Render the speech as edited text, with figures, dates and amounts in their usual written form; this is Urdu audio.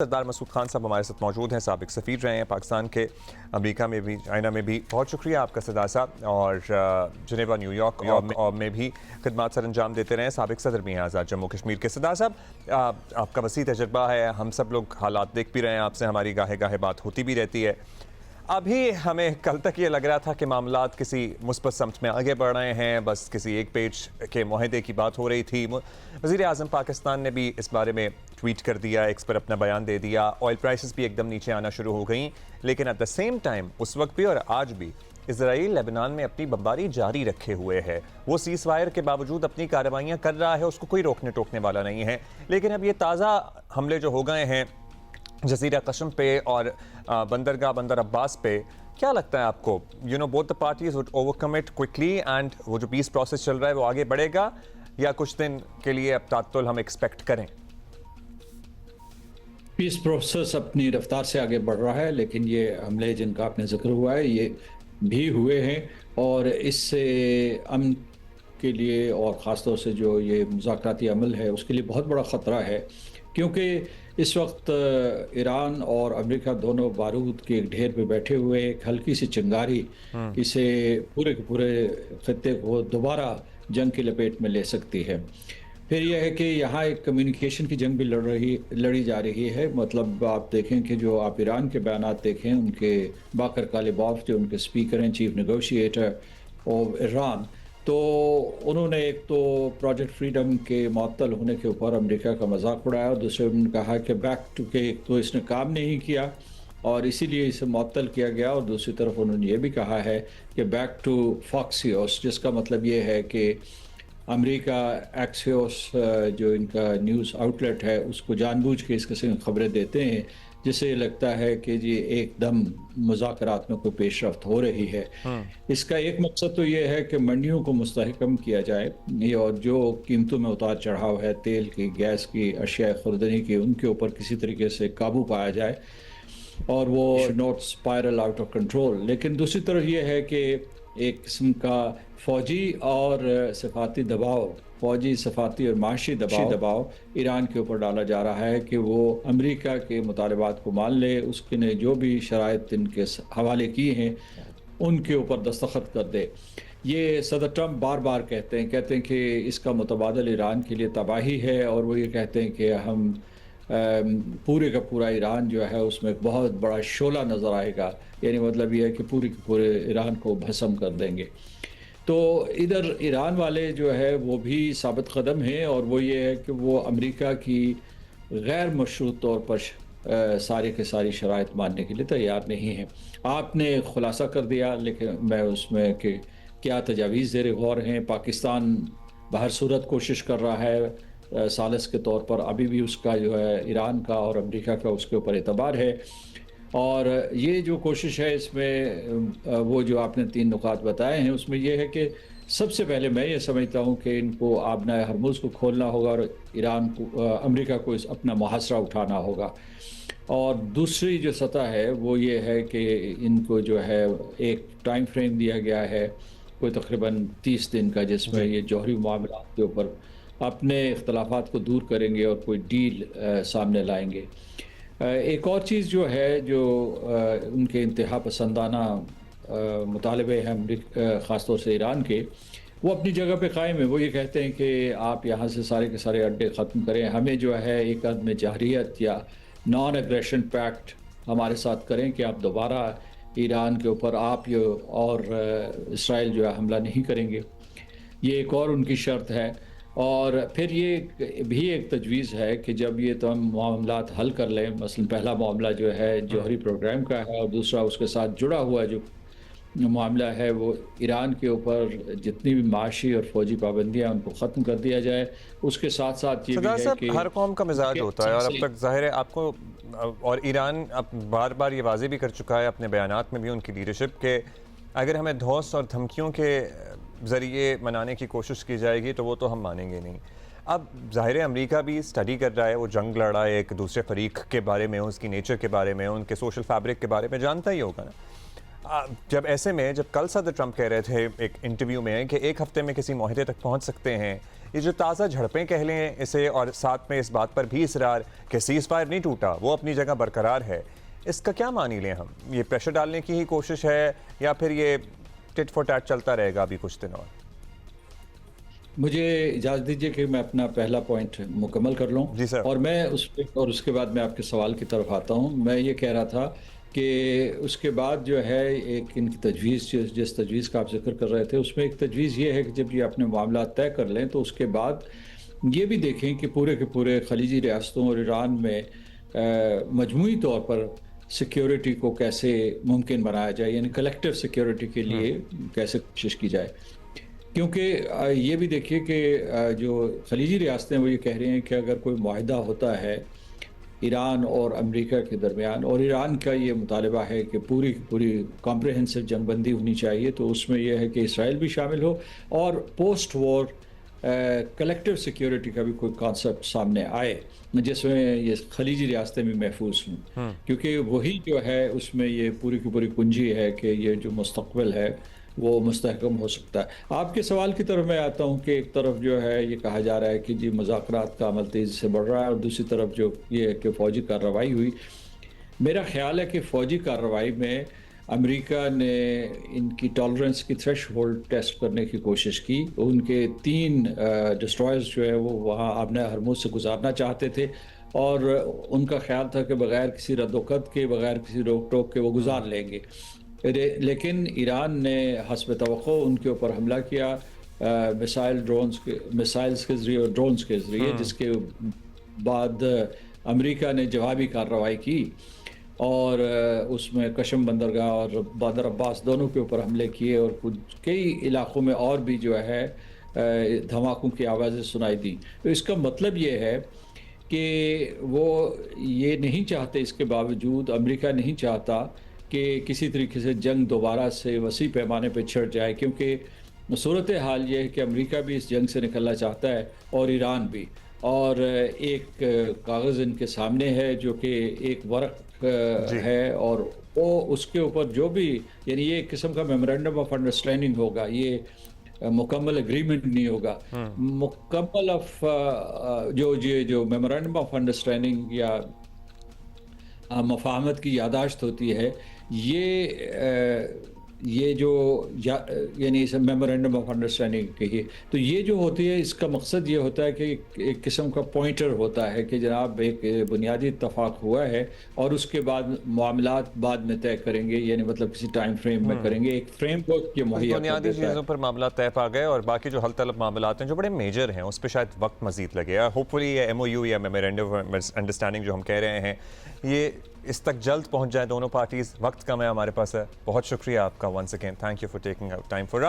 سردار مسعود خان صاحب ہمارے ساتھ موجود ہیں، سابق سفیر رہے ہیں پاکستان کے امریکہ میں بھی، چائنا میں بھی۔ بہت شکریہ آپ کا سردار صاحب، اور جنیوا نیو یارک اور میں بھی خدمات سر انجام دیتے رہے ہیں۔ سابق صدر بھی ہیں آزاد جموں کشمیر کے۔ سردار صاحب، آپ کا وسیع تجربہ ہے، ہم سب لوگ حالات دیکھ بھی رہے ہیں، آپ سے ہماری گاہے گاہے بات ہوتی بھی رہتی ہے۔ ابھی ہمیں کل تک یہ لگ رہا تھا کہ معاملات کسی مثبت سمت میں آگے بڑھ رہے ہیں، بس کسی ایک پیج کے معاہدے کی بات ہو رہی تھی۔ وزیر اعظم پاکستان نے بھی اس بارے میں ٹویٹ کر دیا، ایکس پر اپنا بیان دے دیا، آئل پرائسز بھی ایک دم نیچے آنا شروع ہو گئیں، لیکن ایٹ دا سیم ٹائم اس وقت بھی اور آج بھی اسرائیل لبنان میں اپنی بمباری جاری رکھے ہوئے ہے۔ وہ سیز فائر کے باوجود اپنی کارروائیاں کر رہا ہے، اس کو کوئی روکنے ٹوکنے والا نہیں ہے۔ لیکن اب یہ تازہ حملے جو ہو گئے ہیں جزیرہ قشم پہ اور بندرگاہ بندر عباس پہ، کیا لگتا ہے آپ کو؟ both the parties would overcome it quickly and وہ جو پیس پروسیس چل رہا ہے وہ آگے بڑھے گا، یا کچھ دن کے لیے اب تعطل ہم ایکسپیکٹ کریں؟ پیس پروسیس اپنی رفتار سے آگے بڑھ رہا ہے، لیکن یہ حملے جن کا آپ نے ذکر ہوا ہے یہ بھی ہوئے ہیں، اور اس سے امن کے لیے اور خاص طور سے جو یہ مذاکراتی عمل ہے اس کے لیے بہت بڑا خطرہ ہے، کیونکہ اس وقت ایران اور امریکہ دونوں بارود کے ایک ڈھیر پہ بیٹھے ہوئے، ایک ہلکی سی چنگاری اسے پورے کے پورے خطے کو دوبارہ جنگ کی لپیٹ میں لے سکتی ہے۔ پھر یہ ہے کہ یہاں ایک کمیونیکیشن کی جنگ بھی لڑی جا رہی ہے۔ مطلب آپ دیکھیں کہ جو آپ ایران کے بیانات دیکھیں، ان کے باقر کالیباف جو ان کے سپیکر ہیں، چیف نیگوشیٹر آف ایران، تو انہوں نے ایک تو پروجیکٹ فریڈم کے معطل ہونے کے اوپر امریکہ کا مذاق اڑایا، اور دوسرے انہوں نے کہا کہ بیک ٹو کہ ایک تو اس نے کام نہیں کیا اور اسی لیے اسے معطل کیا گیا، اور دوسری طرف انہوں نے یہ بھی کہا ہے کہ بیک ٹو فاکسیوس، جس کا مطلب یہ ہے کہ امریکہ ایکسیوس جو ان کا نیوز آؤٹ لیٹ ہے اس کو جان بوجھ کے اس قسم کی خبریں دیتے ہیں، جس سے یہ لگتا ہے کہ جی ایک دم مذاکرات میں کوئی پیش رفت ہو رہی ہے۔ اس کا ایک مقصد تو یہ ہے کہ منڈیوں کو مستحکم کیا جائے، اور جو قیمتوں میں اتار چڑھاؤ ہے، تیل کی، گیس کی، اشیاء خوردنی کی، ان کے اوپر کسی طریقے سے قابو پایا جائے اور وہ not spiral out of control. لیکن دوسری طرف یہ ہے کہ ایک قسم کا فوجی اور سفارتی دباؤ، فوجی، سفارتی اور معاشی دباؤ ایران کے اوپر ڈالا جا رہا ہے کہ وہ امریکہ کے مطالبات کو مان لے، اس کے نے جو بھی شرائط ان کے حوالے کیے ہیں ان کے اوپر دستخط کر دے۔ یہ صدر ٹرمپ بار بار کہتے ہیں کہ اس کا متبادل ایران کے لیے تباہی ہے، اور وہ یہ کہتے ہیں کہ ہم پورے کا پورا ایران جو ہے اس میں ایک بہت بڑا شعلہ نظر آئے گا، یعنی مطلب یہ ہے کہ پورے کے پورے ایران کو بھسم کر دیں گے۔ تو ادھر ایران والے جو ہے وہ بھی ثابت قدم ہیں، اور وہ یہ ہے کہ وہ امریکہ کی غیر مشروط طور پر ساری کے ساری شرائط ماننے کے لیے تیار نہیں ہیں۔ آپ نے خلاصہ کر دیا، لیکن میں اس میں کہ کیا تجاویز زیر غور ہیں۔ پاکستان بہر صورت کوشش کر رہا ہے ثالث کے طور پر، ابھی بھی اس کا جو ہے ایران کا اور امریکہ کا اس کے اوپر اعتبار ہے، اور یہ جو کوشش ہے اس میں وہ جو آپ نے 3 نکات بتائے ہیں اس میں یہ ہے کہ سب سے پہلے میں یہ سمجھتا ہوں کہ ان کو آبنائے ہرمز کو کھولنا ہوگا، اور ایران کو، امریکہ کو اپنا محاصرہ اٹھانا ہوگا۔ اور دوسری جو سطح ہے وہ یہ ہے کہ ان کو جو ہے ایک ٹائم فریم دیا گیا ہے کوئی تقریباً 30 دن کا، جس میں یہ جوہری معاملات کے اوپر اپنے اختلافات کو دور کریں گے اور کوئی ڈیل سامنے لائیں گے۔ ایک اور چیز جو ہے جو ان کے انتہا پسندانہ مطالبے ہیں خاص طور سے ایران کے، وہ اپنی جگہ پہ قائم ہے۔ وہ یہ کہتے ہیں کہ آپ یہاں سے سارے کے سارے اڈے ختم کریں، ہمیں جو ہے ایک عدم جارحیت یا نان اگریشن پیکٹ ہمارے ساتھ کریں کہ آپ دوبارہ ایران کے اوپر آپ اور اسرائیل جو ہے حملہ نہیں کریں گے۔ یہ ایک اور ان کی شرط ہے۔ اور پھر یہ بھی ایک تجویز ہے کہ جب یہ تمام معاملات حل کر لیں، مثلا پہلا معاملہ جو ہے جوہری پروگرام کا ہے، اور دوسرا اس کے ساتھ جڑا ہوا جو معاملہ ہے وہ ایران کے اوپر جتنی بھی معاشی اور فوجی پابندیاں ان کو ختم کر دیا جائے، اس کے ساتھ ساتھ یہ بھی ہے کہ ہر قوم کا مزاج ہوتا ہے، اور اب تک ظاہر ہے آپ کو، اور ایران اب بار بار یہ واضح بھی کر چکا ہے اپنے بیانات میں بھی ان کی لیڈرشپ، کہ اگر ہمیں دھوس اور دھمکیوں کے ذریعے منانے کی کوشش کی جائے گی تو وہ تو ہم مانیں گے نہیں۔ اب ظاہر ہے امریکہ بھی اسٹڈی کر رہا ہے، وہ جنگ لڑ رہا ہے ایک دوسرے فریق کے بارے میں، اس کی نیچر کے بارے میں، ان کے سوشل فیبرک کے بارے میں جانتا ہی ہوگا نا۔ جب ایسے میں جب کل صدر ٹرمپ کہہ رہے تھے ایک انٹرویو میں کہ ایک ہفتے میں کسی معاہدے تک پہنچ سکتے ہیں، یہ جو تازہ جھڑپیں کہہ لیں اسے، اور ساتھ میں اس بات پر بھی اصرار کہ سیز فائر نہیں ٹوٹا، وہ اپنی جگہ برقرار ہے، اس کا کیا معنی لیں ہم؟ یہ پریشر ڈالنے کی ہی کوشش ہے یا پھر یہ ٹٹ فور ٹیٹ چلتا رہے گا ابھی کچھ دن اور؟ مجھے اجازت دیجیے کہ میں اپنا پہلا پوائنٹ مکمل کر لوں، جی سر۔ اور میں اس کے بعد میں آپ کے سوال کی طرف آتا ہوں۔ میں یہ کہہ رہا تھا کہ اس کے بعد جو ہے ایک ان کی تجویز، جس تجویز کا آپ ذکر کر رہے تھے، اس میں ایک تجویز یہ ہے کہ جب یہ اپنے معاملات طے کر لیں تو اس کے بعد یہ بھی دیکھیں کہ پورے کے پورے خلیجی ریاستوں اور ایران میں مجموعی طور پر سیکیورٹی کو کیسے ممکن بنایا جائے، یعنی کلیکٹیو سیکیورٹی کے لیے کیسے کوشش کی جائے۔ کیونکہ یہ بھی دیکھیے کہ جو خلیجی ریاستیں وہ یہ کہہ رہی ہیں کہ اگر کوئی معاہدہ ہوتا ہے ایران اور امریکہ کے درمیان، اور ایران کا یہ مطالبہ ہے کہ پوری پوری کمپریہنسو جنگ بندی ہونی چاہیے، تو اس میں یہ ہے کہ اسرائیل بھی شامل ہو اور پوسٹ وار کلیکٹیو سیکیورٹی کا بھی کوئی کانسیپٹ سامنے آئے جس میں یہ خلیجی ریاستیں بھی محفوظ ہوں، کیونکہ وہی جو ہے اس میں یہ پوری کی پوری کنجی ہے کہ یہ جو مستقبل ہے وہ مستحکم ہو سکتا ہے۔ آپ کے سوال کی طرف میں آتا ہوں کہ ایک طرف جو ہے یہ کہا جا رہا ہے کہ جی مذاکرات کا عمل تیزی سے بڑھ رہا ہے، اور دوسری طرف جو یہ ہے کہ فوجی کارروائی ہوئی۔ میرا خیال ہے کہ فوجی کارروائی میں امریکہ نے ان کی ٹالرنس کی تھریش ہولڈ ٹیسٹ کرنے کی کوشش کی۔ ان کے 3 ڈسٹرائرز جو ہے وہ وہاں آبنۂ ہرمز سے گزارنا چاہتے تھے، اور ان کا خیال تھا کہ بغیر کسی رد و قد کے، بغیر کسی روک ٹوک کے وہ گزار لیں گے، لیکن ایران نے حسب توقع ان کے اوپر حملہ کیا میسائلز کے ذریعے اور ڈرونز کے ذریعے، جس کے بعد امریکہ نے جوابی کارروائی کی اور اس میں کشم بندرگاہ اور بندر عباس دونوں کے اوپر حملے کیے، اور کئی علاقوں میں اور بھی جو ہے دھماکوں کی آوازیں سنائی دی۔ تو اس کا مطلب یہ ہے کہ وہ یہ نہیں چاہتے، اس کے باوجود امریکہ نہیں چاہتا کہ کسی طریقے سے جنگ دوبارہ سے وسیع پیمانے پہ چھڑ جائے، کیونکہ صورتحال یہ ہے کہ امریکہ بھی اس جنگ سے نکلنا چاہتا ہے اور ایران بھی، اور ایک کاغذ ان کے سامنے ہے جو کہ ایک ورق ہے، اور وہ اس کے اوپر جو بھی، یعنی یہ ایک قسم کا میمورینڈم آف انڈرسٹینڈنگ ہوگا، یہ مکمل اگریمنٹ نہیں ہوگا، مکمل جو میمورینڈم آف انڈرسٹینڈنگ یا مفاہمت کی یادداشت ہوتی ہے، یہ جو یعنی میمورینڈم آف انڈرسٹینڈنگ کہیے، تو یہ جو ہوتی ہے اس کا مقصد یہ ہوتا ہے کہ ایک قسم کا پوائنٹر ہوتا ہے کہ جناب ایک بنیادی اتفاق ہوا ہے، اور اس کے بعد معاملات بعد میں طے کریں گے، یعنی مطلب کسی ٹائم فریم میں کریں گے، ایک فریم ورک یہ مہیا کر بنیادی دیتا ہے۔ چیزوں پر معاملات طے پا گئے، اور باقی جو حل طلب معاملات ہیں جو بڑے میجر ہیں اس پہ شاید وقت مزید لگے۔ ہوپ فلی یہ ایم او یو یا میمورینڈم آف انڈرسٹینڈنگ جو ہم کہہ رہے ہیں، یہ اس تک جلد پہنچ جائے دونوں پارٹیز۔ وقت کم ہے ہمارے پاس ہے۔ بہت شکریہ آپ کا once again, thank you for taking out time for us.